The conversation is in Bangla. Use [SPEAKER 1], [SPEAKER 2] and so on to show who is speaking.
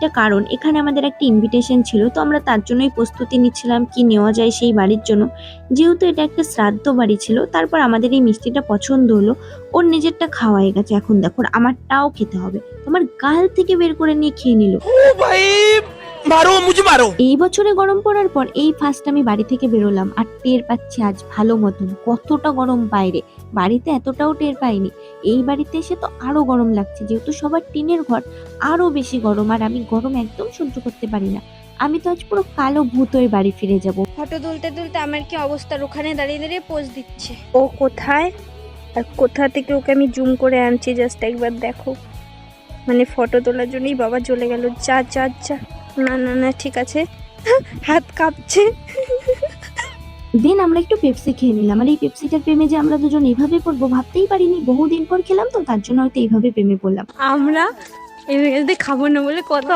[SPEAKER 1] একটা কারণ, এখানে আমাদের একটা ইনভিটেশন ছিল, তো আমরা তার জন্যই প্রস্তুতি নিচ্ছিলাম কি নেওয়া যায় সেই বাড়ির জন্য। যেহেতু এটা একটা শ্রাদ্ধ বাড়ি ছিল, তারপর আমাদের এই মিষ্টিটা পছন্দ হলো। ওর নিজেরটা খাওয়াই গেছে, এখন দেখো ওর আমারটাও খেতে হবে। তোমার গাল থেকে বের করে নিয়ে খেয়ে নিল।
[SPEAKER 2] मारो मुझे मारो।
[SPEAKER 1] এই বছরে গরম পড়ার পর এই ফার্স্ট আমি বাড়ি থেকে বেরোলাম, আর টের পাচ্ছি আজ ভালো মতন কতটা গরম বাইরে। বাড়িতে এতটাও টের পাইনি, এই বাড়িতে এসে তো আরো গরম লাগছে, যেহেতু সবার টিনের ঘর, আরো বেশি গরম। আর আমি গরম একদম সহ্য করতে পারি না। আমি তো আজ পুরো কালো ভূত হয়ে বাড়ি ফিরে যাব।
[SPEAKER 3] ফটো তুলতে তুলতে আমার কি অবস্থা, ওখানে দাঁড়িয়ে দাঁড়িয়ে পোজ দিচ্ছে। ও কোথায় আর কোথা থেকে ওকে আমি জুম করে আনছি, জাস্ট একবার দেখো। মানে ফটো তোলার জন্যই বাবা চলে গেল। যা যা যা, না না না ঠিক আছে, হাত কাঁপছে।
[SPEAKER 1] দেন আমরা একটু পেপসি খেয়ে নিলাম, আর এই পেপসিটার প্রেমে যে আমরা দুজন এইভাবে পড়বো ভাবতেই পারিনি। বহুদিন পর খেলাম তো, তার জন্য হয়তো এইভাবে প্রেমে পড়লাম।
[SPEAKER 3] আমরা এই খাবো না বলে কত